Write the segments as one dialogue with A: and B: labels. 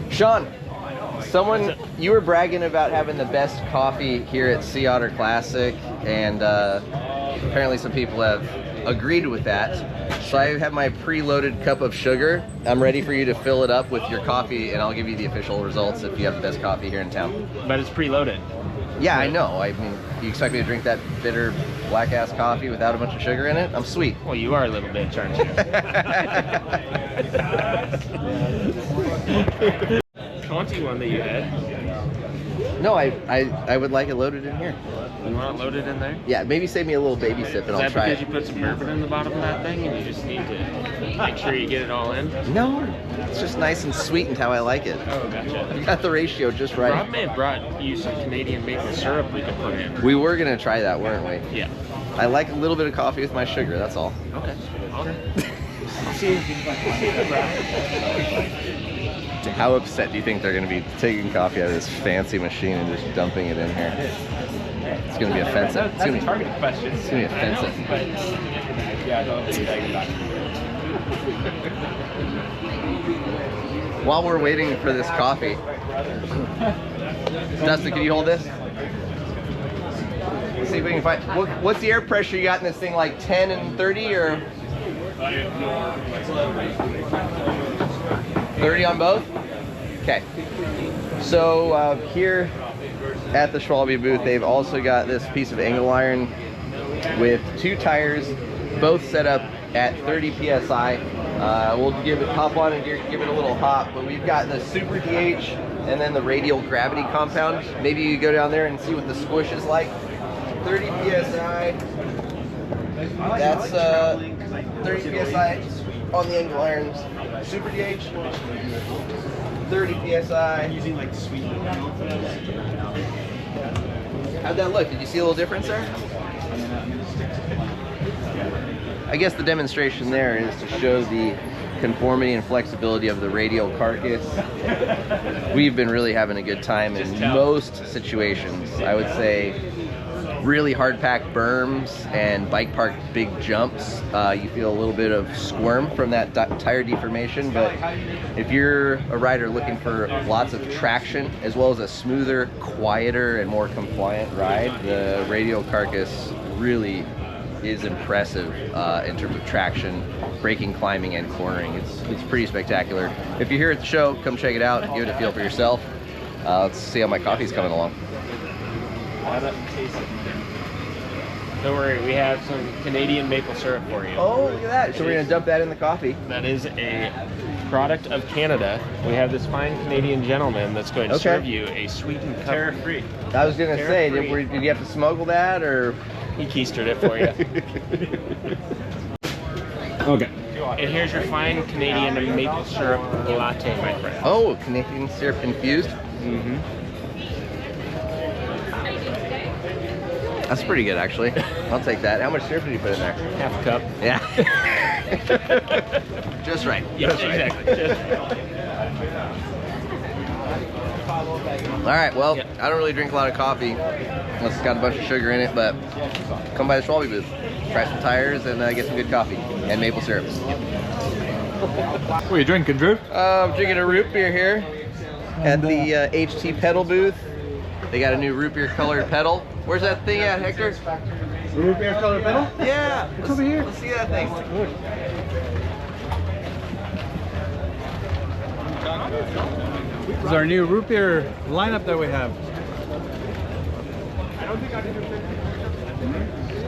A: Sean, you were bragging about having the best coffee here at Sea Otter Classic, and apparently some people have agreed with that. So I have my preloaded cup of sugar. I'm ready for you to fill it up with your coffee, and I'll give you the official results if you have the best coffee here in town.
B: But it's preloaded. Yeah,
A: I know. I mean, you expect me to drink that bitter black-ass coffee without a bunch of sugar in it? I'm sweet.
B: Well, you are a little bitch, aren't you? Conti one that you had.
A: No, I would like it loaded in here.
B: You want it loaded in there?
A: Yeah, maybe save me a little baby sip and I'll try it.
B: Is that because you put some bourbon in the bottom of that thing and you just need to make sure you get it all in?
A: No, it's just nice and sweetened how I like it.
B: Oh, gotcha.
A: You got the ratio just right.
B: Rob may have brought you some Canadian maple syrup we could put in.
A: We were going to try that, weren't we?
B: Yeah.
A: I like a little bit of coffee with my sugar, that's all.
B: Okay. I'll see you.
A: How upset do you think they're going to be taking coffee out of this fancy machine and just dumping it in here? It's going to be offensive.
B: That's a targeted question.
A: It's going to be offensive. While we're waiting for this coffee, Dustin, can you hold this? Let's see if we can find. What's the air pressure you got in this thing? Like 10 and 30 or 30 on both? Okay. So here at the Schwalbe booth, they've also got this piece of angle iron with 2 tires, both set up at 30 psi. We'll hop on and give it a little hop, but we've got the Super DH and then the radial gravity compound. Maybe you go down there and see what the squish is like. 30 psi. That's 30 psi on the angle irons. Super DH. 30 psi. Using like sweet. How'd that look? Did you see a little difference there? I guess the demonstration there is to show the conformity and flexibility of the radial carcass. We've been really having a good time in most situations. I would say really hard packed berms and bike park big jumps, you feel a little bit of squirm from that tire deformation, but if you're a rider looking for lots of traction as well as a smoother, quieter, and more compliant ride, the radial carcass really is impressive in terms of traction, braking, climbing, and cornering. It's pretty spectacular. If you're here at the show, come check it out, give it a feel for yourself. Let's see how my coffee's coming along.
B: Don't worry, we have some Canadian maple syrup for you.
A: Oh, look at that. So we're going to dump that in the coffee.
B: That is a product of Canada. We have this fine Canadian gentleman that's going to serve you a sweetened cup. Tariff-free.
A: I was going to say, did you have to smuggle that, or?
B: He keistered it for you. Okay. And here's your fine Canadian maple syrup latte, my friend.
A: Oh, Canadian syrup infused?
B: Mm-hmm.
A: That's pretty good, actually. I'll take that. How much syrup did you put in there?
B: Half a cup.
A: Yeah. Just right.
B: Yeah,
A: just
B: exactly.
A: Right.
B: Just
A: All right, well, I don't really drink a lot of coffee unless it's got a bunch of sugar in it, but come by the Schwalbe booth, try some tires, and get some good coffee and maple syrups.
C: What are you drinking, Drew?
A: I'm drinking a root beer here at the HT pedal booth. They got a new root beer colored pedal. Where's that thing at, Hector?
C: Root beer colored pedal?
A: Yeah.
C: It's over here.
A: Let's see that thing.
C: This is our new root beer lineup that we have.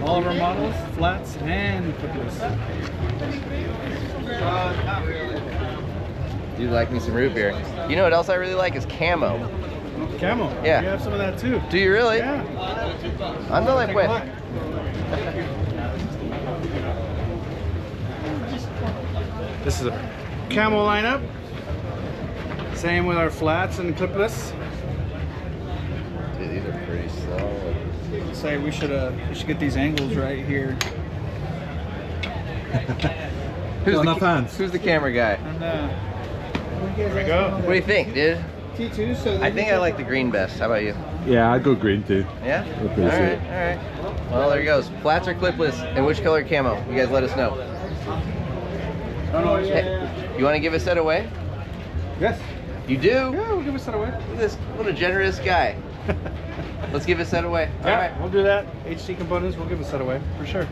C: All of our models, flats and clipless.
A: You like me some root beer. You know what else I really like is camo.
C: Camo?
A: Yeah.
C: We have some of that too.
A: Do you really?
C: Yeah.
A: Ándale pues.
C: This is a camo lineup. Same with our flats and clipless.
A: Dude, these are pretty solid.
C: Say we should get these angles right here.
A: Who's the camera guy?
C: And,
B: Here we go.
A: What do you think, dude?
C: T2, so
A: I think I like the green best. How about you?
D: Yeah, I'd go green too.
A: Yeah?
D: Okay,
A: All
D: so-
A: right, all right. Well, there he goes. Flats or clipless, and which color camo? You guys let us know.
C: Oh, no,
A: Hey, you want to give a set away?
C: yes.
A: You do?
C: Yeah, we'll give a set away.
A: Look at this, what a generous guy. Let's give a set away.
C: Yeah,
A: All right.
C: we'll do that. HC components, we'll give a set away for sure.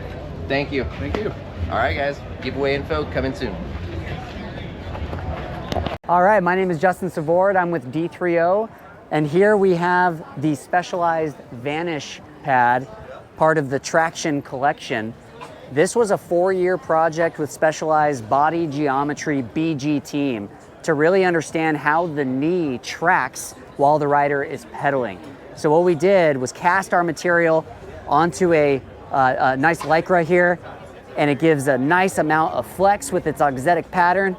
A: Thank you.
C: Thank you.
A: All right, guys. Giveaway info coming soon.
D: All right, my name is Justin Savord. I'm with D3O, and here we have the Specialized Vanish pad, part of the Traction collection. This was a 4-year project with Specialized Body Geometry BG team to really understand how the knee tracks while the rider is pedaling. So what we did was cast our material onto a nice Lycra here, and it gives a nice amount of flex with its auxetic pattern,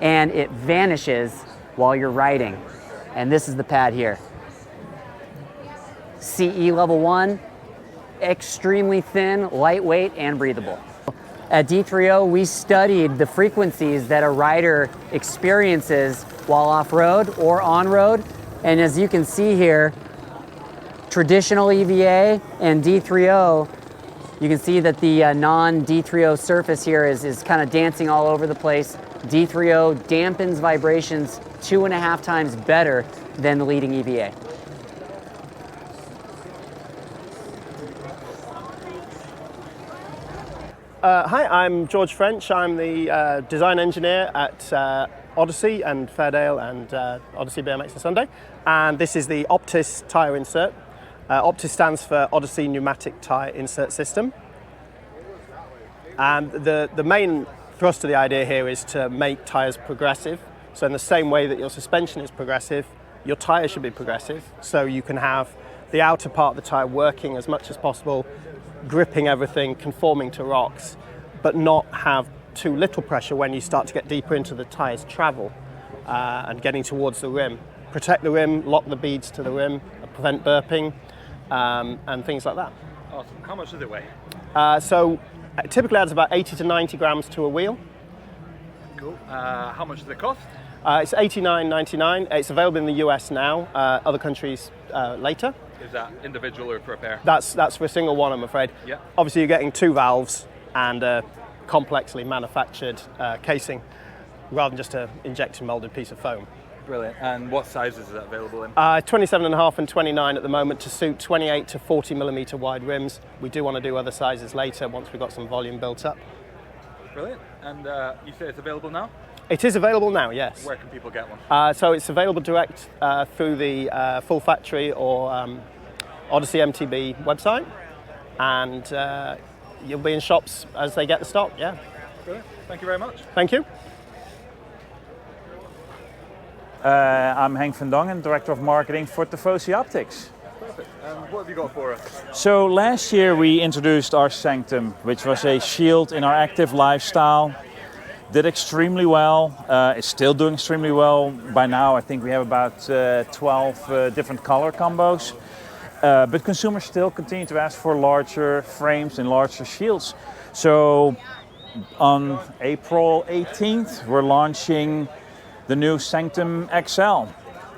D: and it vanishes while you're riding. And this is the pad here. CE level 1, extremely thin, lightweight, and breathable. At D3O, we studied the frequencies that a rider experiences while off-road or on-road. And as you can see here, traditional EVA and D3O, you can see that the non-D3O surface here is kind of dancing all over the place. D3O dampens vibrations 2.5 times better than the leading EVA.
E: Hi, I'm George French. I'm the design engineer at Odyssey and Fairdale and Odyssey BMX and Sunday. And this is the Optis tyre insert. Optis stands for Odyssey Pneumatic Tyre Insert System. And the main thrust of the idea here is to make tyres progressive. So in the same way that your suspension is progressive, your tyre should be progressive. So you can have the outer part of the tyre working as much as possible, gripping everything, conforming to rocks, but not have too little pressure when you start to get deeper into the tyre's travel and getting towards the rim. Protect the rim, lock the beads to the rim, prevent burping, and things like that.
F: Awesome. How much does it weigh?
E: So it typically adds about 80 to 90 grams to a wheel.
F: Cool. How much does it cost?
E: It's $89.99. It's available in the US now, other countries later.
F: Is that individual or for a pair?
E: That's for a single one, I'm afraid.
F: Yeah.
E: Obviously, you're getting 2 valves and a complexly manufactured casing rather than just an injection molded piece of foam.
F: Brilliant. And what sizes is that available in?
E: 27.5 and 29 at the moment to suit 28 to 40 millimeter wide rims. We do want to do other sizes later once we've got some volume built up.
F: Brilliant. And you say it's available now?
E: It is available now, yes.
F: Where can people get one?
E: So it's available direct through the Full Factory or Odyssey MTB website, and you'll be in shops as they get the stock, yeah.
F: Brilliant. Thank you very much.
E: Thank you.
G: I'm Henk van Dongen, Director of Marketing for Tifosi Optics.
F: Perfect. What have you got for us?
G: So last year we introduced our Sanctum, which was a shield in our active lifestyle. Did extremely well, it's still doing extremely well. By now I think we have about 12 different color combos. But consumers still continue to ask for larger frames and larger shields. So on April 18th we're launching the new Sanctum XL.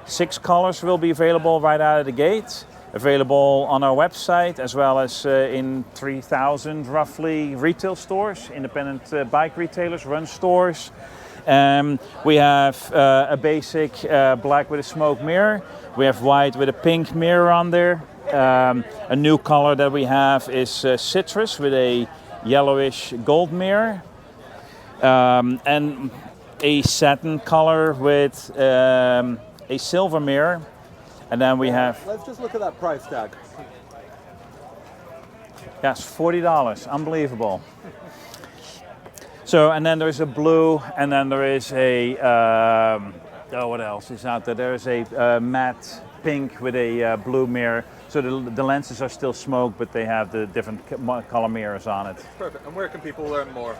G: 6 colors will be available right out of the gate. Available on our website as well as in 3,000 roughly retail stores, independent bike retailers, run stores. We have a basic black with a smoke mirror. We have white with a pink mirror on there. A new color that we have is citrus with a yellowish gold mirror. And a satin color with a silver mirror. And then we have...
F: Let's just look at that price tag.
G: Yes, $40, unbelievable. So, and then there's a blue, and then there is a, what else is out there? There is a matte pink with a blue mirror. So the lenses are still smoke, but they have the different color mirrors on it.
F: Perfect. And where can people learn more?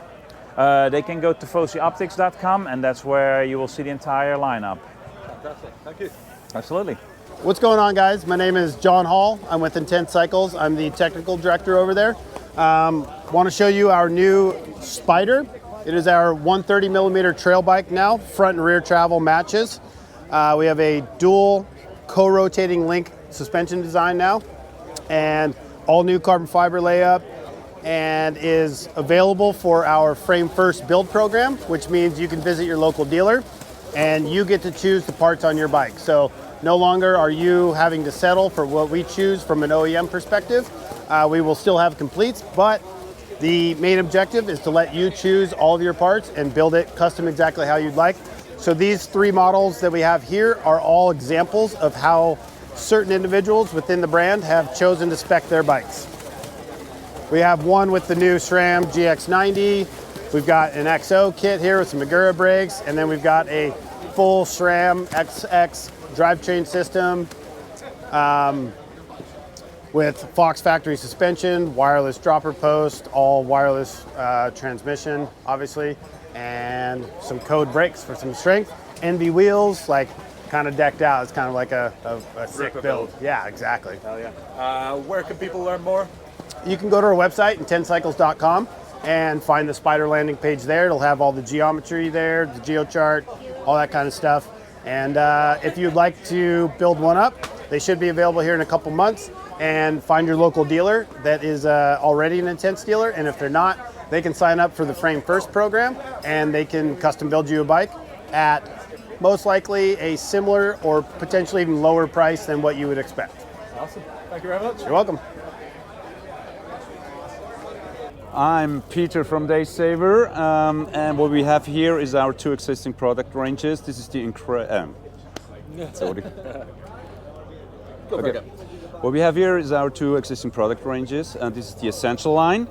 G: They can go to TifosiOptics.com, and that's where you will see the entire lineup.
F: Fantastic. Thank you.
G: Absolutely.
H: What's going on, guys? My name is John Hall. I'm with Intense Cycles. I'm the technical director over there. Want to show you our new Spider. It is our 130 millimeter trail bike now, front and rear travel matches. We have a dual co-rotating link suspension design now, and all new carbon fiber layup, and is available for our Frame First build program, which means you can visit your local dealer and you get to choose the parts on your bike. So no longer are you having to settle for what we choose from an OEM perspective. We will still have completes, but the main objective is to let you choose all of your parts and build it custom exactly how you'd like. So these 3 models that we have here are all examples of how certain individuals within the brand have chosen to spec their bikes. We have one with the new SRAM GX90. We've got an XO kit here with some Magura brakes, and then we've got a full SRAM XX drivetrain system with Fox factory suspension, wireless dropper post, all wireless transmission, obviously, and some code brakes for some strength. NB wheels, like kind of decked out. It's kind of like a sick build. Yeah, exactly.
F: Hell yeah. Where can people learn more?
H: You can go to our website, intentcycles.com, and find the Spider landing page there. It'll have all the geometry there, the geochart, all that kind of stuff. And if you'd like to build one up, they should be available here in a couple months. And find your local dealer that is already an Intents dealer. And if they're not, they can sign up for the Frame First program, and they can custom build you a bike at most likely a similar or potentially even lower price than what you would expect.
F: Awesome. Thank you very much.
H: You're welcome.
G: I'm Peter from Daysaver, and what we have here is our 2 existing product ranges. This is the sorry. Okay. What we have here is our 2 existing product ranges, and this is the Essential line,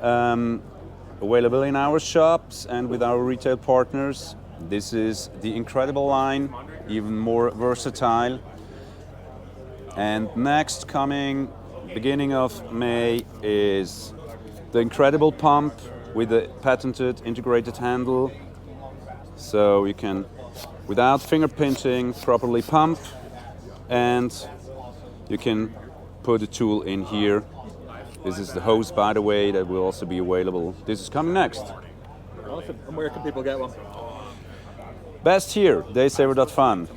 G: available in our shops and with our retail partners. This is the Incredible line, even more versatile. And next, coming beginning of May, is the Incredible Pump with the patented integrated handle. So you can, without finger pinching, properly pump, and you can put a tool in here. This is the hose, by the way, that will also be available. This is coming next.
F: Awesome. And where can people get one?
G: Best here, daysaver.fun.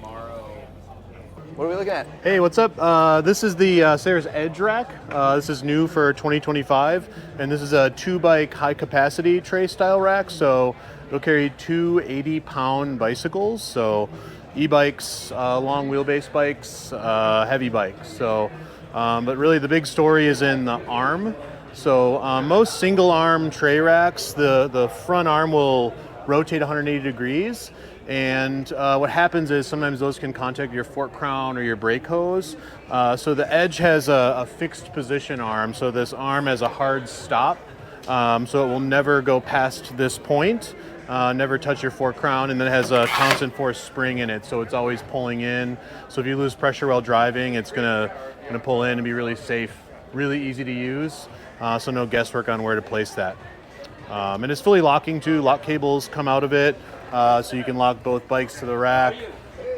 A: What are we looking at?
I: Hey, what's up? This is the Saris Edge Rack. This is new for 2025, and this is a 2-bike high-capacity tray style rack. So it'll carry 2 80-pound bicycles. So e-bikes, long wheelbase bikes, heavy bikes. So, but really the big story is in the arm. So most single arm tray racks, the front arm will rotate 180 degrees. And what happens is sometimes those can contact your fork crown or your brake hose. So the Edge has a fixed position arm. So this arm has a hard stop. So it will never go past this point. Never touch your fork crown, and then it has a constant force spring in it, so it's always pulling in. So if you lose pressure while driving, it's gonna pull in and be really safe, really easy to use. So no guesswork on where to place that. And it's fully locking too. Lock cables come out of it, so you can lock both bikes to the rack.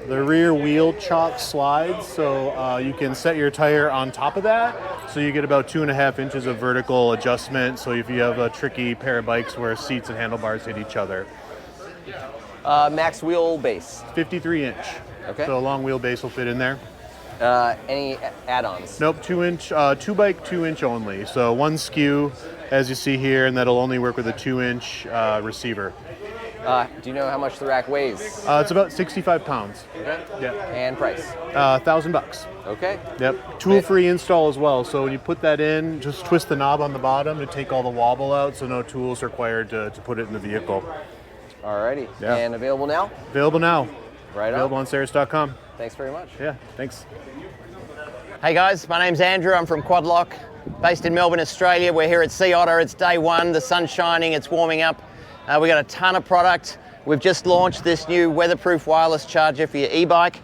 I: The rear wheel chock slides, so you can set your tire on top of that, so you get about 2.5 inches of vertical adjustment. So if you have a tricky pair of bikes where seats and handlebars hit each other.
A: Max wheelbase.
I: 53 inch.
A: Okay.
I: So a long wheelbase will fit in there.
A: Any add-ons?
I: Nope, 2-inch, 2-bike 2-inch only. So one skew, as you see here, and that'll only work with a 2-inch receiver.
A: Do you know how much the rack weighs?
I: It's about 65 pounds.
A: Okay.
I: Yeah.
A: And price?
I: $1,000.
A: Okay.
I: Yep. Tool-free install as well. So when you put that in, just twist the knob on the bottom to take all the wobble out. So no tools required to put it in the vehicle.
A: Alrighty.
I: Yeah.
A: And available now?
I: Available now.
A: Right on.
I: Available on Saris.com.
A: Thanks very much.
I: Yeah. Thanks.
J: Hey guys, my name's Andrew. I'm from QuadLock, based in Melbourne, Australia. We're here at Sea Otter. It's day one. The sun's shining. It's warming up. We got a ton of product. We've just launched this new weatherproof wireless charger for your e-bike.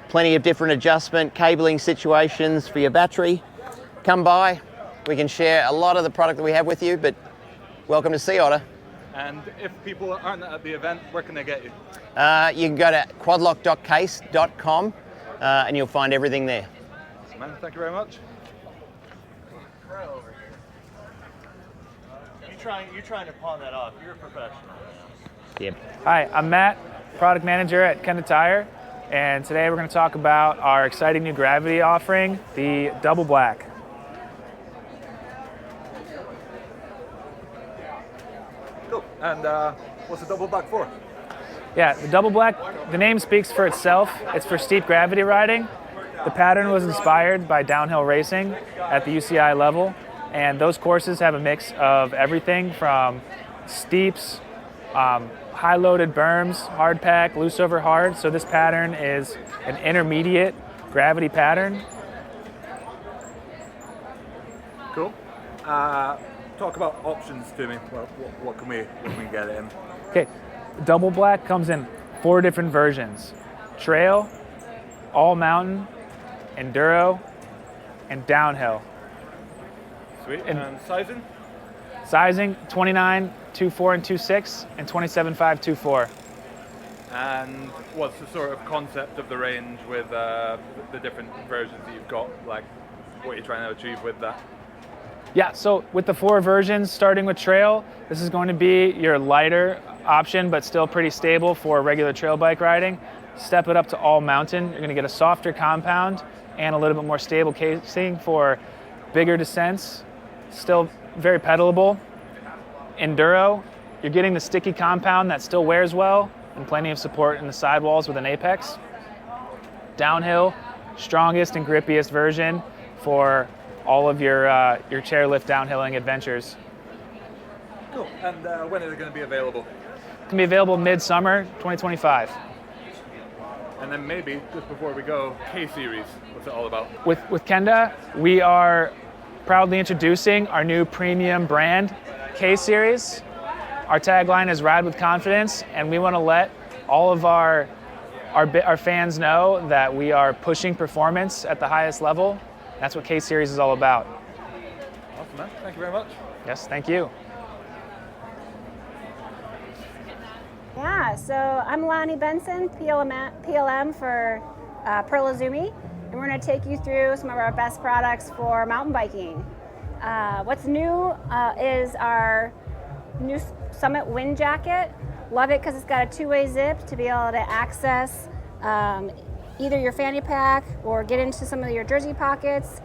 J: Plenty of different adjustment, cabling situations for your battery. Come by. We can share a lot of the product that we have with you, but welcome to Sea Otter.
F: And if people aren't at the event, where can they get you?
J: You can go to quadlock.case.com and you'll find everything there.
F: Man, thank you very much.
K: You're trying to pawn that off. You're a professional.
J: Yep.
L: Hi, I'm Matt, product manager at Kenda Tire, and today we're going to talk about our exciting new gravity offering, the Double Black.
F: Cool. And what's the double back for?
L: Yeah, the double black, the name speaks for itself. It's for steep gravity riding. The pattern was inspired by downhill racing at the UCI level, and those courses have a mix of everything from steeps, high-loaded berms, hard pack, loose over hard. So this pattern is an intermediate gravity pattern.
F: Cool. Talk about options to me. What can we get it in?
L: Okay, double black comes in 4 different versions: trail, all mountain, enduro, and downhill.
F: Sweet. And sizing?
L: Sizing 29, 2.4 and 2.6, and 27.5, 2.4.
F: And what's the sort of concept of the range with the different versions that you've got? Like, what are you trying to achieve with that?
L: Yeah, so with the 4 versions, starting with trail, this is going to be your lighter option, but still pretty stable for regular trail bike riding. Step it up to all mountain. You're going to get a softer compound and a little bit more stable casing for bigger descents. Still very pedalable. Enduro, you're getting the sticky compound that still wears well and plenty of support in the sidewalls with an apex. Downhill, strongest and grippiest version for all of your chairlift downhilling adventures.
F: Cool. And when is it going to be available?
L: It can be available mid-summer 2025.
F: And then maybe, just before we go, K-Series, what's it all about?
L: With Kenda, we are proudly introducing our new premium brand, K-Series. Our tagline is Ride with Confidence, and we want to let all of our fans know that we are pushing performance at the highest level. That's what K-Series is all about.
F: Awesome, man. Thank you very much.
L: Yes, thank you.
M: Yeah, so I'm Lonnie Benson, PLM for Pearl Izumi, and we're going to take you through some of our best products for mountain biking. What's new is our new Summit Wind Jacket. Love it because it's got a 2-way zip to be able to access either your fanny pack or get into some of your jersey pockets.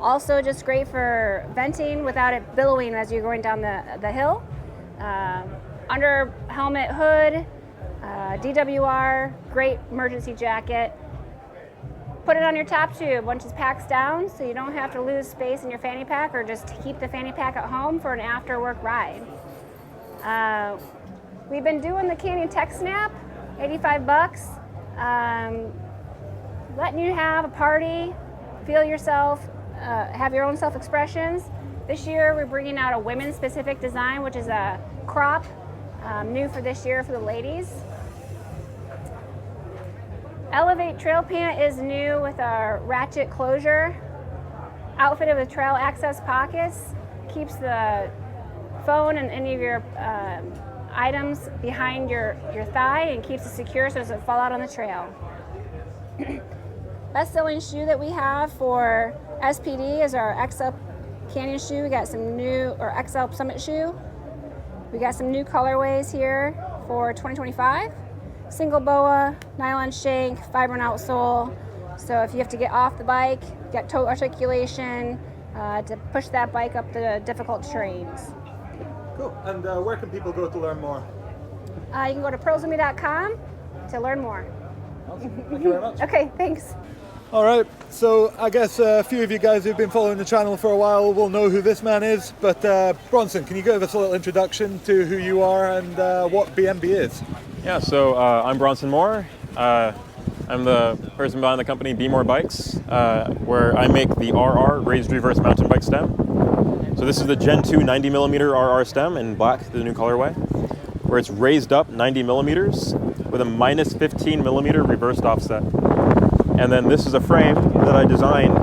M: Also just great for venting without it billowing as you're going down the hill. Under helmet hood, DWR, great emergency jacket. Put it on your top tube once it packs down so you don't have to lose space in your fanny pack or just keep the fanny pack at home for an after work ride. We've been doing the Canyon Tech Snap, $85. Letting you have a party, feel yourself, have your own self-expressions. This year we're bringing out a women's specific design, which is a crop, new for this year for the ladies. Elevate Trail Pant is new with our ratchet closure, outfitted with trail access pockets, keeps the phone and any of your items behind your thigh and keeps it secure so it doesn't fall out on the trail. Best-selling shoe that we have for SPD is our XL Canyon shoe. We got some new, or XL Summit shoe. We got some new colorways here for 2025. Single boa, nylon shank, fibrin outsole. So if you have to get off the bike, you got toe articulation to push that bike up the difficult terrains.
F: Cool. And where can people go to learn more?
M: You can go to pearlizumi.com to learn more.
F: Awesome. Thank you very much.
M: Okay, thanks.
N: All right, so I guess a few of you guys who've been following the channel for a while will know who this man is, but Bronson, can you give us a little introduction to who you are and what BMB is?
O: Yeah, so I'm Bronson Moore. I'm the person behind the company Be More Bikes, where I make the RR, Raised Reverse Mountain Bike Stem. So this is the Gen 2 90mm RR stem in black, the new colorway, where it's raised up 90mm with a minus 15mm reversed offset. And then this is a frame that I designed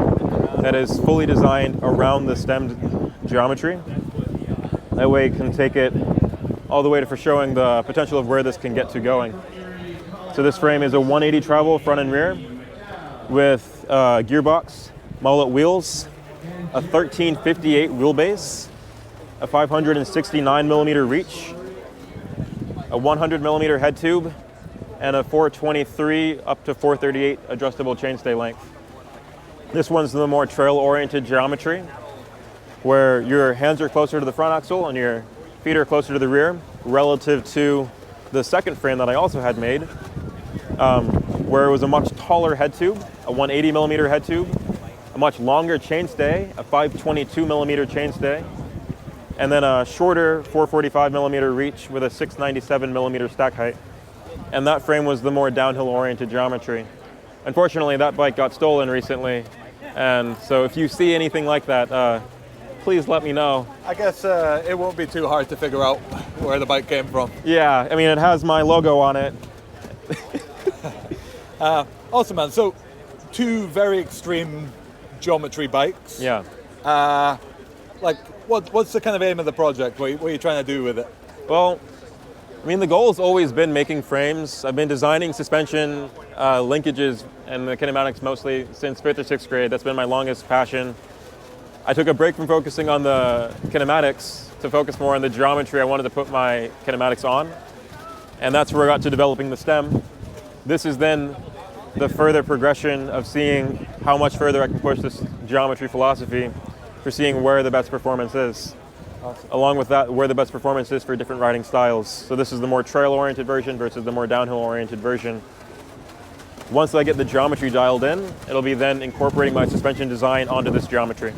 O: that is fully designed around the stem geometry. That way you can take it all the way to for showing the potential of where this can get to going. So this frame is a 180 travel front and rear with gearbox, mullet wheels, a 1358 wheelbase, a 569mm reach, a 100mm head tube, and a 423 up to 438 adjustable chainstay length. This one's the more trail-oriented geometry, where your hands are closer to the front axle and your feet are closer to the rear, relative to the second frame that I also had made, where it was a much taller head tube, a 180 millimeter head tube, a much longer chainstay, a 522 millimeter chainstay, and then a shorter 445 millimeter reach with a 697 millimeter stack height. And that frame was the more downhill oriented geometry. Unfortunately, that bike got stolen recently, and so if you see anything like that, please let me know.
N: I guess it won't be too hard to figure out where the bike came from.
O: Yeah, I mean, it has my logo on it.
N: Awesome, man. So, two very extreme geometry bikes.
O: Yeah.
N: Like, what's the kind of aim of the project? What are you trying to do with it?
O: Well, I mean, the goal has always been making frames. I've been designing suspension, linkages, and the kinematics mostly since 5th or 6th grade. That's been my longest passion. I took a break from focusing on the kinematics to focus more on the geometry I wanted to put my kinematics on. And that's where I got to developing the stem. This is then the further progression of seeing how much further I can push this geometry philosophy for seeing where the best performance is. Awesome. Along with that, where the best performance is for different riding styles. So this is the more trail-oriented version versus the more downhill-oriented version. Once I get the geometry dialed in, it'll be then incorporating my suspension design onto this geometry.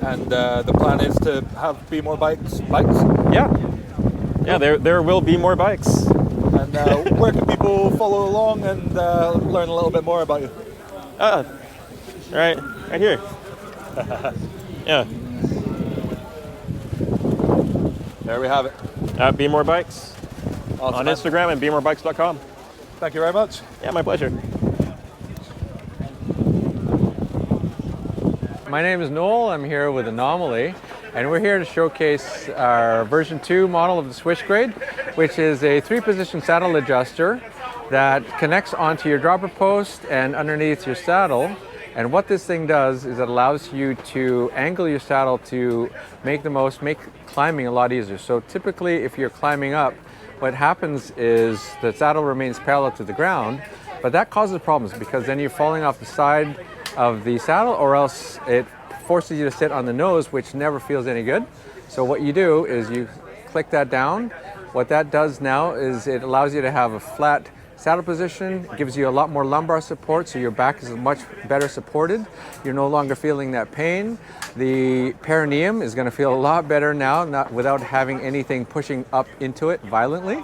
N: And the plan is to be more bikes?
O: Yeah. Yeah, there will be more bikes.
N: And where can people follow along and learn a little bit more about you?
O: Right here. Yeah.
N: There we have it.
O: At Be More Bikes.
N: Awesome,
O: on
N: man.
O: Instagram and BeMoreBikes.com.
N: Thank you very much.
O: Yeah, my pleasure.
P: My name is Noel. I'm here with Aenomaly, and we're here to showcase our version 2 model of the Switchgrade, which is a 3-position saddle adjuster that connects onto your dropper post and underneath your saddle. And what this thing does is it allows you to angle your saddle to make climbing a lot easier. So typically if you're climbing up, what happens is the saddle remains parallel to the ground, but that causes problems because then you're falling off the side of the saddle, or else it forces you to sit on the nose, which never feels any good. So what you do is you click that down. What that does now is it allows you to have a flat saddle position, gives you a lot more lumbar support, so your back is much better supported. You're no longer feeling that pain. The perineum is going to feel a lot better now, without having anything pushing up into it violently.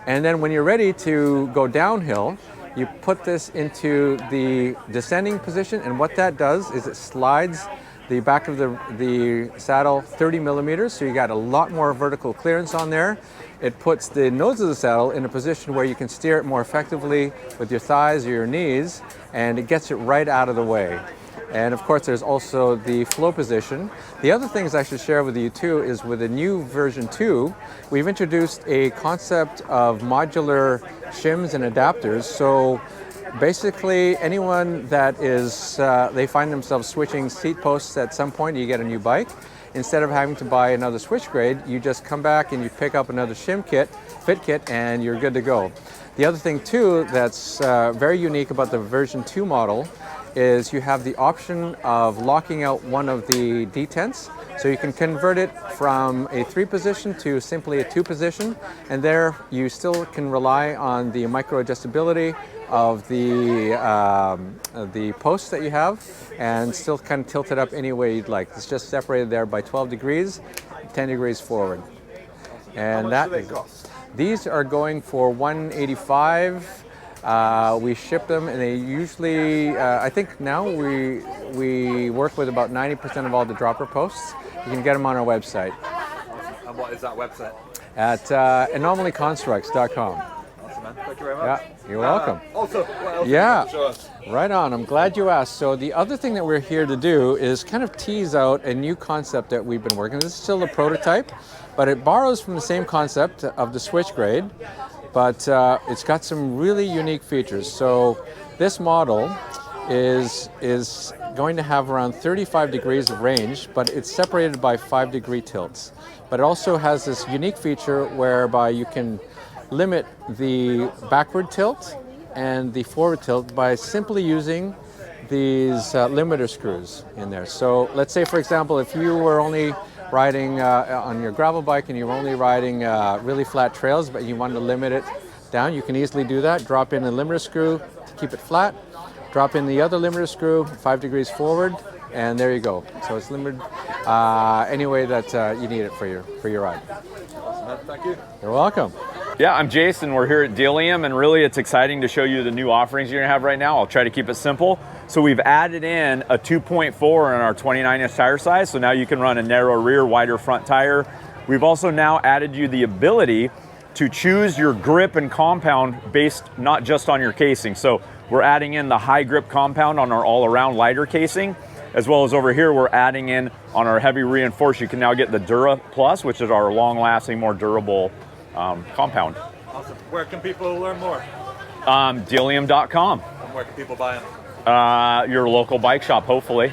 P: And then when you're ready to go downhill, you put this into the descending position, and what that does is it slides the back of the saddle 30 millimeters, so you got a lot more vertical clearance on there. It puts the nose of the saddle in a position where you can steer it more effectively with your thighs or your knees, and it gets it right out of the way. And of course there's also the flow position. The other things I should share with you too is with the new version 2, we've introduced a concept of modular shims and adapters. So basically anyone that is, they find themselves switching seat posts at some point, you get a new bike. Instead of having to buy another Switchgrade, you just come back and you pick up another shim kit, fit kit, and you're good to go. The other thing too that's very unique about the version 2 model is you have the option of locking out one of the detents, so you can convert it from a 3-position to simply a 2-position, and there you still can rely on the micro adjustability of the posts that you have, and still kind of tilt it up any way you'd like. It's just separated there by 12 degrees, 10 degrees forward. And
N: how much do they cost?
P: These are going for $185. We ship them, and they usually, I think now we work with about 90% of all the dropper posts. You can get them on our website.
N: And what is that website?
P: At anomalyconstructs.com.
N: Awesome, man. Thank you very much.
P: Yeah, you're welcome.
N: Also, what else
P: Yeah,
N: do you want to show us?
P: right on. I'm glad you asked. So the other thing that we're here to do is kind of tease out a new concept that we've been working. This is still a prototype, but it borrows from the same concept of the Switchgrade, but it's got some really unique features. So this model is going to have around 35 degrees of range, but it's separated by 5-degree tilts. But it also has this unique feature whereby you can limit the backward tilt and the forward tilt by simply using these limiter screws in there. So let's say, for example, if you were only riding on your gravel bike and you're only riding really flat trails, but you want to limit it down, you can easily do that. Drop in a limiter screw to keep it flat. Drop in the other limiter screw 5 degrees forward, and there you go. So it's limited any way that you need it for your ride.
Q: Awesome. Thank you.
P: You're welcome.
Q: Yeah, I'm Jason. We're here at Delium, and really it's exciting to show you the new offerings you're gonna have right now. I'll try to keep it simple. So we've added in a 2.4 in our 29-inch tire size, so now you can run a narrow rear, wider front tire. We've also now added you the ability to choose your grip and compound based not just on your casing. So we're adding in the high grip compound on our all-around lighter casing, as well as over here we're adding in on our heavy reinforced. You can now get the Dura Plus, which is our long-lasting, more durable compound. Awesome. Where can people learn more? Delium.com. And where can people buy them? Your local bike shop, hopefully.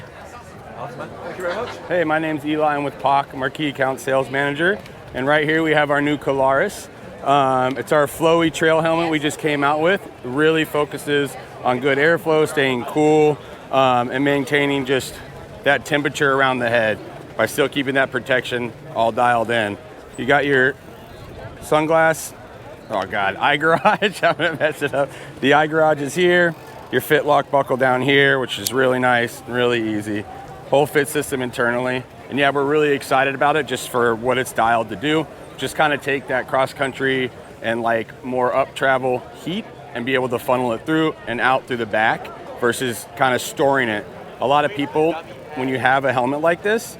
Q: Awesome, man. Thank you very much.
R: Hey, my name's Eli. I'm with POC. I'm our key account sales manager. And right here we have our new Colaris. It's our flowy trail helmet we just came out with. It really focuses on good airflow, staying cool, and maintaining just that temperature around the head by still keeping that protection all dialed in. You got your sunglass, eye garage. I'm gonna mess it up. The eye garage is here. Your fit lock buckle down here, which is really nice and really easy. Whole fit system internally. And yeah, we're really excited about it just for what it's dialed to do. Just kind of take that cross country and like more up travel heat and be able to funnel it through and out through the back versus kind of storing it. A lot of people, when you have a helmet like this,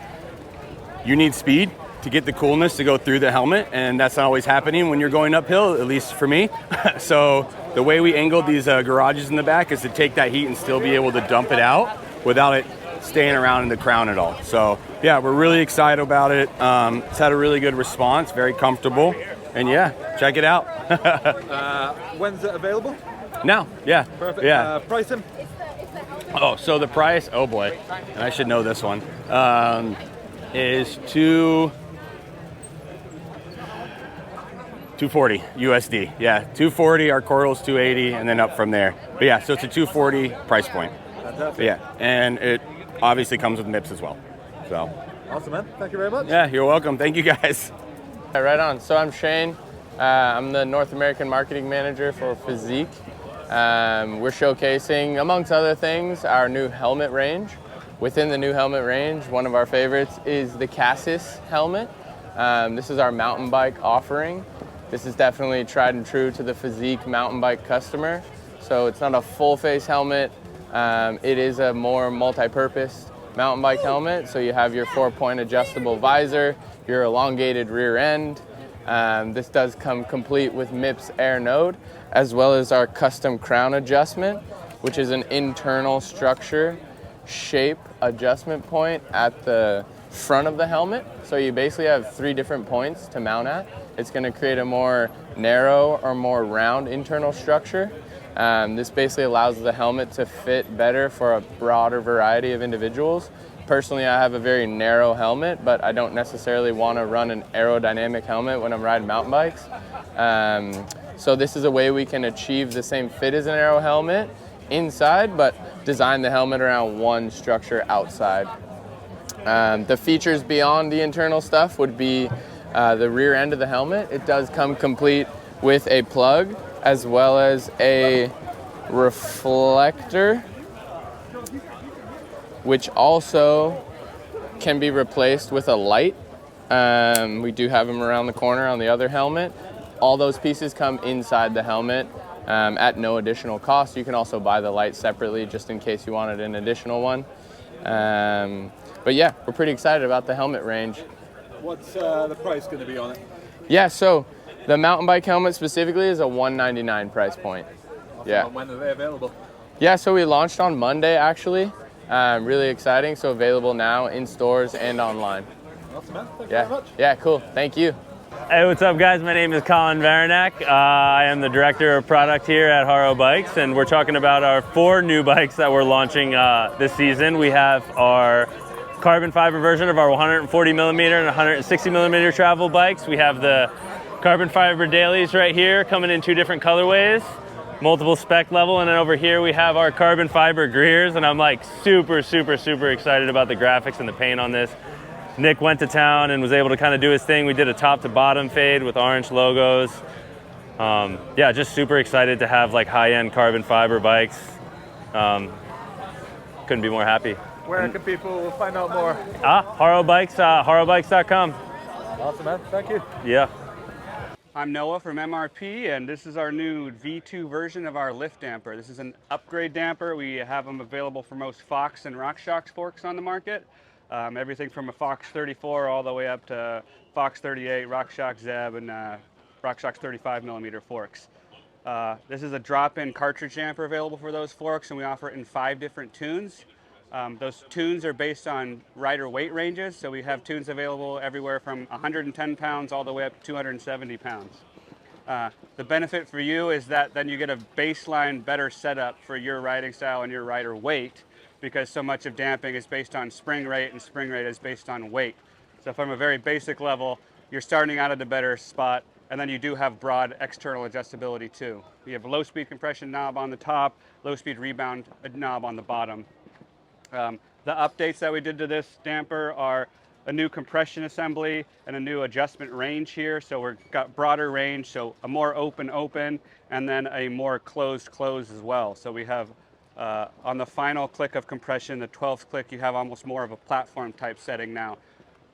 R: you need speed to get the coolness to go through the helmet, and that's not always happening when you're going uphill, at least for me. So the way we angled these garages in the back is to take that heat and still be able to dump it out without it staying around in the crown at all. So yeah, we're really excited about it. It's had a really good response, very comfortable, and yeah, check it out.
Q: When's it available?
R: Now, yeah.
Q: Perfect.
R: Yeah.
Q: Pricing?
R: Oh, so the price, oh boy, and I should know this one, is $240 USD. Yeah, 240, our Coral's 280, and then up from there. But yeah, so it's a 240 price point.
Q: Fantastic.
R: But yeah, and it obviously comes with MIPS as well. So.
Q: Awesome, man. Thank you very much.
R: Yeah, you're welcome. Thank you, guys.
S: Right on. So I'm Shane. I'm the North American Marketing Manager for Fizik. We're showcasing, amongst other things, our new helmet range. Within the new helmet range, one of our favorites is the Cassis helmet. This is our mountain bike offering. This is definitely tried and true to the Fizik mountain bike customer. So it's not a full face helmet. It is a more multi-purpose mountain bike helmet. So you have your 4-point adjustable visor, your elongated rear end. This does come complete with MIPS air node, as well as our custom crown adjustment, which is an internal structure shape adjustment point at the front of the helmet. So you basically have 3 different points to mount at. It's going to create a more narrow or more round internal structure. This basically allows the helmet to fit better for a broader variety of individuals. Personally, I have a very narrow helmet, but I don't necessarily want to run an aerodynamic helmet when I'm riding mountain bikes. So this is a way we can achieve the same fit as an aero helmet inside, but design the helmet around one structure outside. The features beyond the internal stuff would be the rear end of the helmet. It does come complete with a plug as well as a reflector, which also can be replaced with a light. We do have them around the corner on the other helmet. All those pieces come inside the helmet at no additional cost. You can also buy the light separately just in case you wanted an additional one. But yeah, we're pretty excited about the helmet range.
Q: What's the price going to be on it?
S: Yeah, so the mountain bike helmet specifically is a $199 price point.
Q: Awesome.
S: Yeah.
Q: And when are they available?
S: Yeah, so we launched on Monday actually. Really exciting, so available now in stores and online.
Q: Awesome, man. Thank you
S: Yeah,
Q: very much.
S: yeah, cool. Thank you.
T: Hey, what's up, guys? My name is Colin Varanek. I am the director of product here at Haro Bikes, and we're talking about our 4 new bikes that we're launching this season. We have our carbon fiber version of our 140 millimeter and 160 millimeter travel bikes. We have the carbon fiber dailies right here coming in 2 different colorways, multiple spec level, and then over here we have our carbon fiber Greers, and I'm like super excited about the graphics and the paint on this. Nick went to town and was able to kind of do his thing. We did a top to bottom fade with orange logos. Yeah, just super excited to have like high-end carbon fiber bikes. Couldn't be more happy.
K: Where can people find out more?
T: Haro Bikes, harobikes.com.
K: Awesome, man. Thank you.
T: Yeah.
U: I'm Noah from MRP, and this is our new V2 version of our lift damper. This is an upgrade damper. We have them available for most Fox and RockShox forks on the market. Everything from a Fox 34 all the way up to Fox 38, RockShox Zeb, and RockShox 35mm forks. This is a drop-in cartridge damper available for those forks, and we offer it in 5 different tunes. Those tunes are based on rider weight ranges, so we have tunes available everywhere from 110 pounds all the way up to 270 pounds. The benefit for you is that then you get a baseline better setup for your riding style and your rider weight, because so much of damping is based on spring rate and spring rate is based on weight. So from a very basic level, you're starting out at a better spot, and then you do have broad external adjustability too. You have a low speed compression knob on the top, low speed rebound knob on the bottom. The updates that we did to this damper are a new compression assembly and a new adjustment range here. So we've got broader range, so a more open, and then a more closed as well. So we have on the final click of compression, the 12th click, you have almost more of a platform type setting now.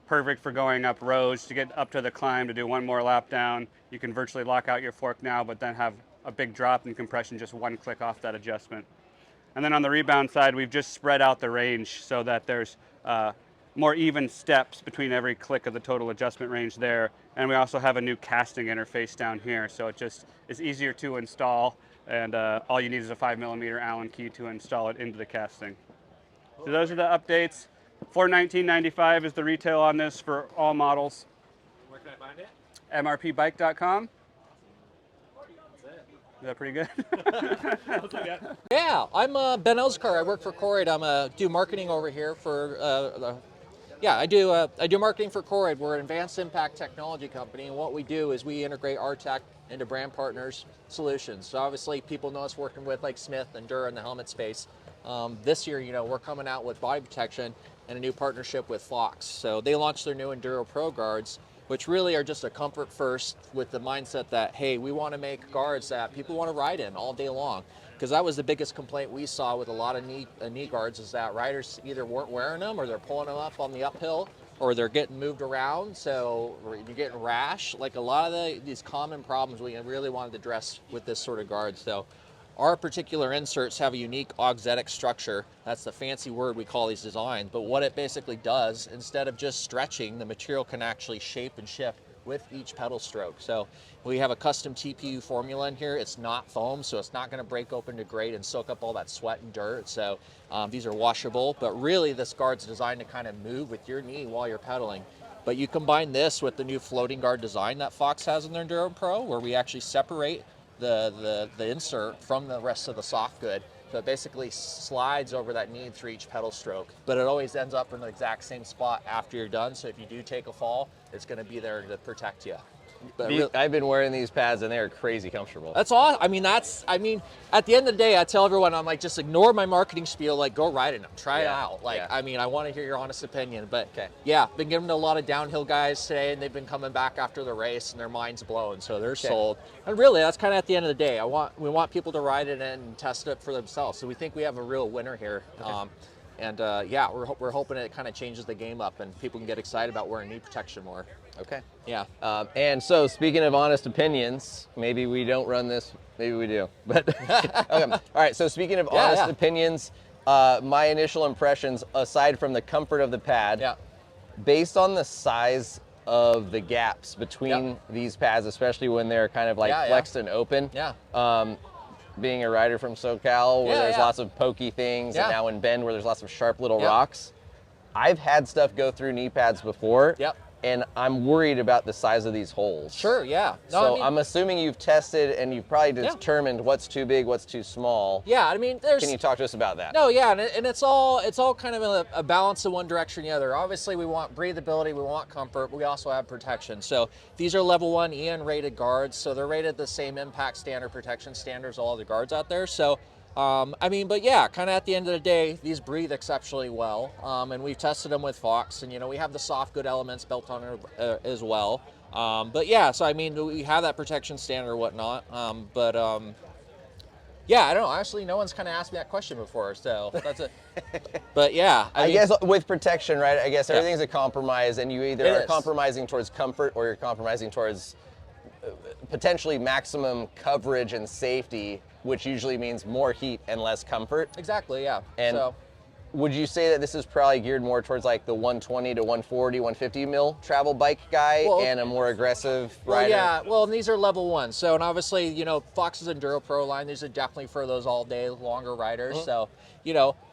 U: Perfect for going up roads, to get up to the climb, to do one more lap down. You can virtually lock out your fork now, but then have a big drop in compression, just one click off that adjustment. And then on the rebound side, we've just spread out the range so that there's more even steps between every click of the total adjustment range there. And we also have a new casting interface down here, so it just is easier to install, and all you need is a 5mm Allen key to install it into the casting. So those are the updates. $419.95 is the retail on this for all models.
K: Where can I find it?
U: MRPbike.com. Is that pretty good?
V: Yeah, I'm Ben Elskar. I work for Koroyd. Do marketing over here for. I do marketing for Koroyd. We're an advanced impact technology company, and what we do is we integrate our tech into brand partners' solutions. So obviously, people know us working with like Smith and Dura in the helmet space. This year, we're coming out with body protection and a new partnership with Fox. So they launched their new Enduro Pro guards, which really are just a comfort first, with the mindset that, hey, we want to make guards that people want to ride in all day long. Because that was the biggest complaint we saw with a lot of knee guards, is that riders either weren't wearing them, or they're pulling them up on the uphill, or they're getting moved around, so you're getting rash. Like a lot of these common problems we really wanted to address with this sort of guard. So our particular inserts have a unique auxetic structure. That's the fancy word we call these designs. But what it basically does, instead of just stretching, the material can actually shape and shift with each pedal stroke. So we have a custom TPU formula in here. It's not foam, so it's not going to break open, degrade, and soak up all that sweat and dirt. So these are washable, but really this guard's designed to kind of move with your knee while you're pedaling. But you combine this with the new floating guard design that Fox has in their Enduro Pro, where we actually separate the insert from the rest of the soft good. So it basically slides over that knee through each pedal stroke, but it always ends up in the exact same spot after you're done. So if you do take a fall, it's going to be there to protect you.
J: I've been wearing these pads and they are crazy comfortable.
V: That's all. I mean, at the end of the day, I tell everyone, I'm like, just ignore my marketing spiel. Like, go ride in them, try it out. Like, I mean, I want to hear your honest opinion. But yeah, been giving to a lot of downhill guys today, and they've been coming back after the race, and their mind's blown, so they're sold. And really, that's kind of at the end of the day. We want people to ride it and test it for themselves. So we think we have a real winner here. Yeah, we're hoping it kind of changes the game up, and people can get excited about wearing knee protection more.
J: Okay.
V: Yeah.
J: And so, speaking of honest opinions, maybe we don't run this, maybe we do. But okay. All right. So, speaking of honest opinions, my initial impressions, aside from the comfort of the pad, based on the size of the gaps between these pads, especially when they're kind of like flexed and open. Being a rider from SoCal, where there's lots of pokey things, and now in Bend, where there's lots of sharp little rocks, I've had stuff go through knee pads before. And I'm worried about the size of these holes.
V: Sure, yeah.
J: No, so I'm assuming you've tested and you've probably determined what's too big, what's too small.
V: Yeah, I mean,
J: Can you talk to us about that?
V: No, yeah, and it's all kind of a balance in one direction or the other. Obviously, we want breathability, we want comfort, but we also have protection. So these are level 1 EN rated guards, so they're rated the same impact standard protection standards all the guards out there. So I mean, but yeah, kind of at the end of the day, these breathe exceptionally well, and we've tested them with Fox, and we have the soft good elements built on it as well. But yeah, so I mean, we have that protection standard or whatnot. Yeah, I don't know. Honestly, no one's kind of asked me that question before, so that's it. But yeah,
J: I
V: mean,
J: guess with protection, right? I guess
V: Yeah.
J: everything's a compromise, and you either
V: It
J: are
V: is.
J: compromising towards comfort or you're compromising towards potentially maximum coverage and safety, which usually means more heat and less comfort.
V: Exactly, yeah.
J: And
V: So,
J: would you say that this is probably geared more towards like the 120 to 140, 150 mil travel bike guy and a more aggressive rider?
V: Yeah, well, and these are level 1. So, and obviously, Fox's Enduro Pro line, these are definitely for those all day longer riders.
J: Mhm.
V: So,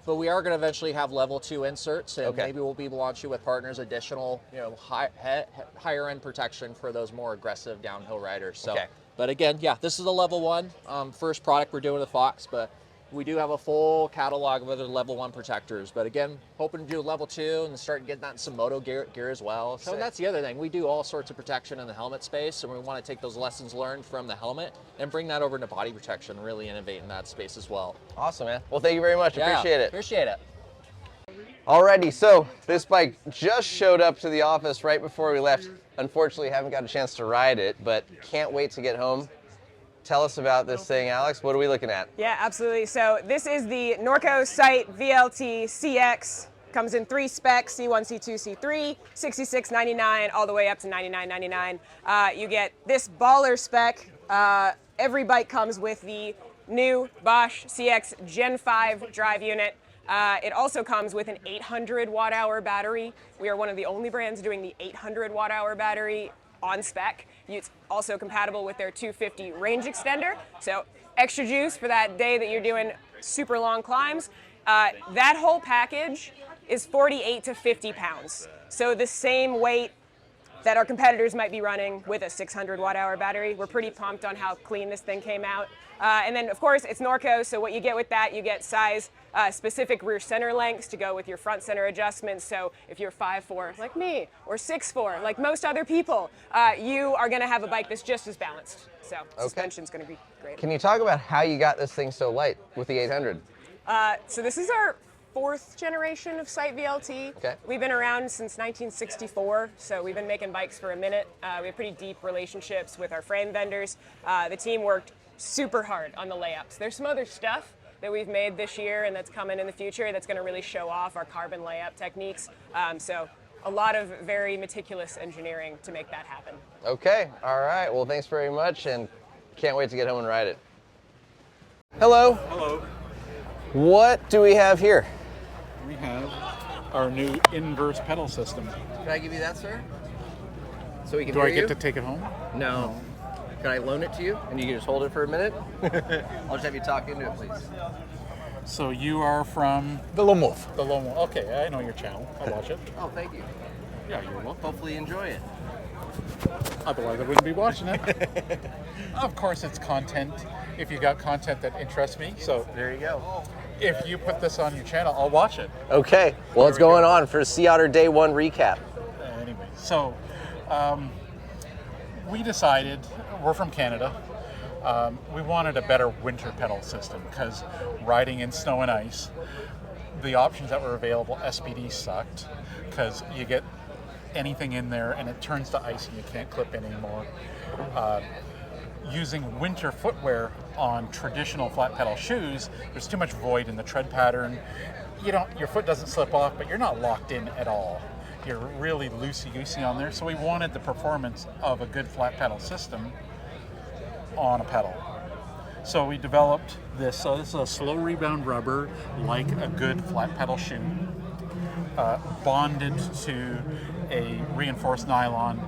V: but we are going to eventually have level 2 inserts, and maybe we'll be launching with partners additional, higher end protection for those more aggressive downhill riders. So, but again, yeah, this is a level 1 first product we're doing with Fox, but we do have a full catalog of other level 1 protectors. But again, hoping to do level 2 and start getting that in some moto gear as well. So that's the other thing. We do all sorts of protection in the helmet space, and we want to take those lessons learned from the helmet and bring that over into body protection, really innovate in that space as well.
J: Awesome, man. Well, thank you very much.
V: Yeah,
J: Appreciate it.
V: Appreciate it.
J: Alrighty, so this bike just showed up to the office right before we left. Unfortunately, haven't got a chance to ride it, but can't wait to get home. Tell us about this thing, Alex. What are we looking at?
B: Yeah, absolutely. So this is the Norco Sight VLT CX. Comes in 3 specs, C1, C2, C3, $66.99 all the way up to $99.99. You get this baller spec. Every bike comes with the new Bosch CX Gen 5 drive unit. It also comes with an 800 watt hour battery. We are one of the only brands doing the 800 watt hour battery on spec. It's also compatible with their 250 range extender. So extra juice for that day that you're doing super long climbs. That whole package is 48 to 50 pounds. So the same weight that our competitors might be running with a 600 watt hour battery. We're pretty pumped on how clean this thing came out. And then of course it's Norco, so what you get with that, you get size specific rear center lengths to go with your front center adjustments. So if you're 5'4" like me, or 6'4" like most other people, you are gonna have a bike that's just as balanced. So suspension's gonna be great.
J: Can you talk about how you got this thing so light with the 800?
B: So this is our 4th generation of Sight VLT.
J: Okay.
B: We've been around since 1964, so we've been making bikes for a minute. We have pretty deep relationships with our frame vendors. The team worked super hard on the layups. There's some other stuff that we've made this year and that's coming in the future that's going to really show off our carbon layup techniques. So a lot of very meticulous engineering to make that happen.
J: Okay, all right. Well, thanks very much, and can't wait to get home and ride it. Hello.
C: Hello.
J: What do we have here?
C: We have our new inverse pedal system.
J: Can I give you that, sir? So we can
C: Do
J: hear
C: I get
J: you?
C: to take it home?
J: No. Can I loan it to you? And you can just hold it for a minute? I'll just have you talk into it, please.
C: So you are from?
J: The Loam Wolf.
C: The Loam Wolf. Okay, I know your channel. I'll watch it.
J: Oh, thank you.
C: Yeah, you're welcome.
J: Hopefully you enjoy it.
C: Otherwise I wouldn't be watching it. Of course it's content. If you got content that interests me. So
J: there you go.
C: If you put this on your channel, I'll watch it.
J: Okay. Well, what's going on for Sea Otter Day 1 recap?
C: Anyway, so we decided, we're from Canada, we wanted a better winter pedal system because riding in snow and ice, the options that were available, SPD sucked because you get anything in there and it turns to ice and you can't clip anymore. Using winter footwear on traditional flat pedal shoes, there's too much void in the tread pattern. Your foot doesn't slip off, but you're not locked in at all. You're really loosey-goosey on there. So we wanted the performance of a good flat pedal system on a pedal. So we developed this. So this is a slow rebound rubber, like a good flat pedal shoe, bonded to a reinforced nylon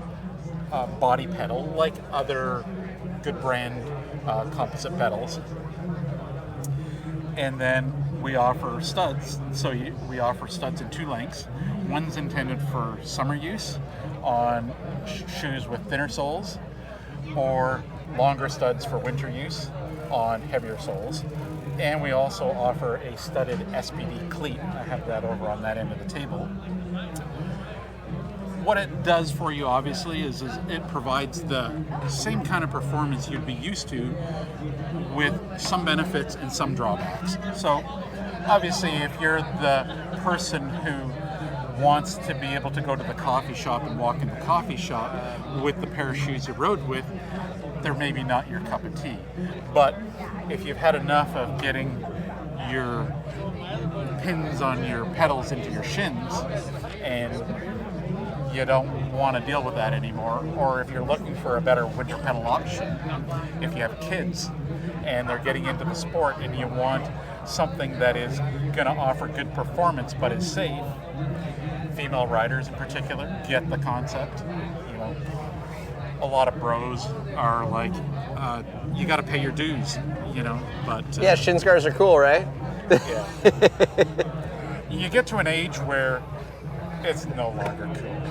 C: body pedal, like other good brand composite pedals. And then we offer studs. So we offer studs in 2 lengths. One's intended for summer use on shoes with thinner soles, or longer studs for winter use on heavier soles. And we also offer a studded SPD cleat. I have that over on that end of the table. what it does for you, obviously, is it provides the same kind of performance you'd be used to with some benefits and some drawbacks. So, obviously, if you're the person who wants to be able to go to the coffee shop and walk in the coffee shop with the pair of shoes you rode with, they're maybe not your cup of tea. But if you've had enough of getting your pins on your pedals into your shins and you don't want to deal with that anymore, or if you're looking for a better winter pedal option, if you have kids and they're getting into the sport and you want something that is going to offer good performance but is safe, female riders in particular get the concept. You know, a lot of bros are like, you got to pay your dues, you know, but
J: yeah, shin scars are cool, right?
C: Yeah. You get to an age where it's no longer cool.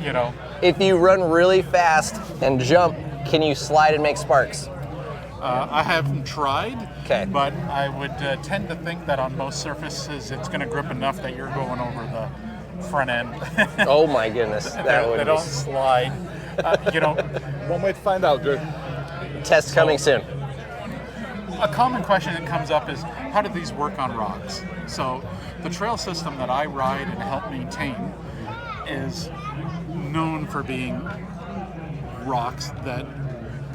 C: You know,
J: if you run really fast and jump, can you slide and make sparks?
C: I haven't tried,
J: okay,
C: but I would tend to think that on most surfaces it's going to grip enough that you're going over the front end.
J: Oh my goodness, that would
C: they don't slide. You know,
N: one way to find out, Drew.
J: Test coming soon.
C: A common question that comes up is, how do these work on rocks? So the trail system that I ride and help maintain is known for being rocks that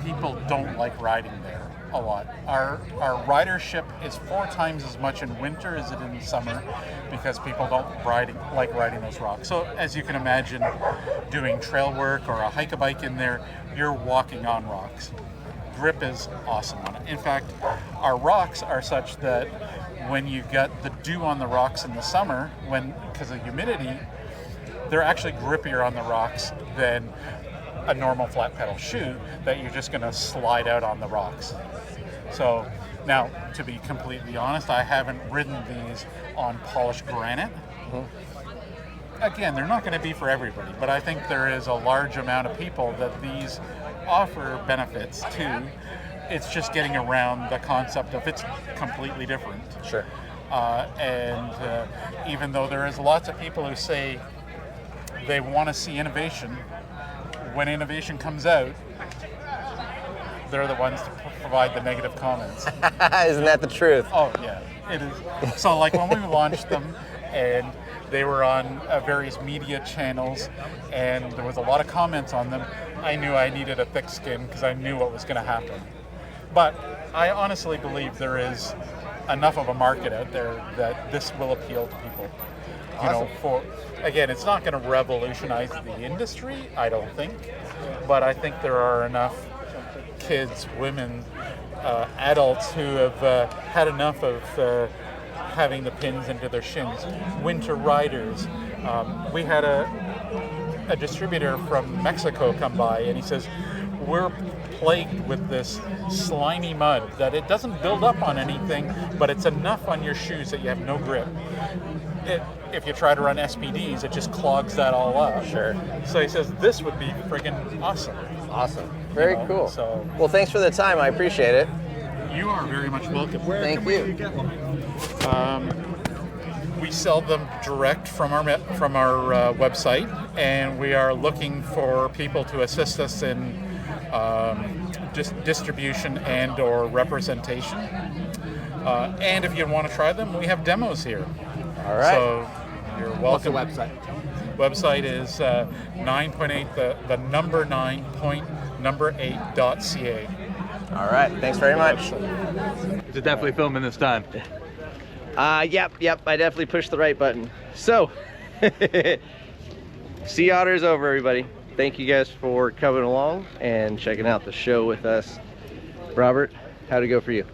C: people don't like riding there a lot. Our ridership is 4 times as much in winter as it in summer because people don't like riding those rocks. So as you can imagine, doing trail work or a hike-a-bike in there, you're walking on rocks. Grip is awesome on it. In fact, our rocks are such that when you get the dew on the rocks in the summer, because of humidity, they're actually grippier on the rocks than a normal flat pedal shoe that you're just going to slide out on the rocks. So now, to be completely honest, I haven't ridden these on polished granite. Again, they're not going to be for everybody, but I think there is a large amount of people that these offer benefits to. It's just getting around the concept of it's completely different.
J: Sure.
C: And even though there is lots of people who say they want to see innovation, when innovation comes out, they're the ones to provide the negative comments.
J: Isn't that the truth?
C: Oh yeah, it is. So like when we launched them and they were on various media channels and there was a lot of comments on them, I knew I needed a thick skin because I knew what was going to happen. But I honestly believe there is enough of a market out there that this will appeal to people. You know, for again, it's not going to revolutionize the industry, I don't think, but I think there are enough kids, women, adults who have had enough of having the pins into their shins. Winter riders. We had a distributor from Mexico come by and he says, we're plagued with this slimy mud that it doesn't build up on anything, but it's enough on your shoes that you have no grip. If you try to run SPDs, it just clogs that all up.
J: Sure.
C: So he says this would be friggin' awesome.
J: Awesome. Very cool.
C: So,
J: well, thanks for the time. I appreciate it.
C: You are very much welcome.
J: Thank you.
C: We sell them direct from our website, and we are looking for people to assist us in distribution and or representation. And if you want to try them, we have demos here.
J: All right.
C: So you're welcome.
N: What's the website?
C: Website is 9.8, the number 9.8.ca.
J: All right. Thanks very much.
K: Is it definitely filming this time?
A: Yep. I definitely pushed the right button. So, Sea Otter's over, everybody. Thank you guys for coming along and checking out the show with us. Robert, how'd it go for you?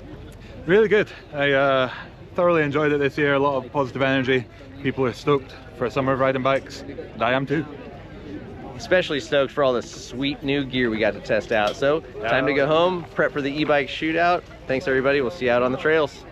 K: Really good. I thoroughly enjoyed it this year. A lot of positive energy. People are stoked for summer riding bikes, and I am too.
A: Especially stoked for all the sweet new gear we got to test out. So, time to go home, prep for the e-bike shootout. Thanks, everybody. We'll see you out on the trails.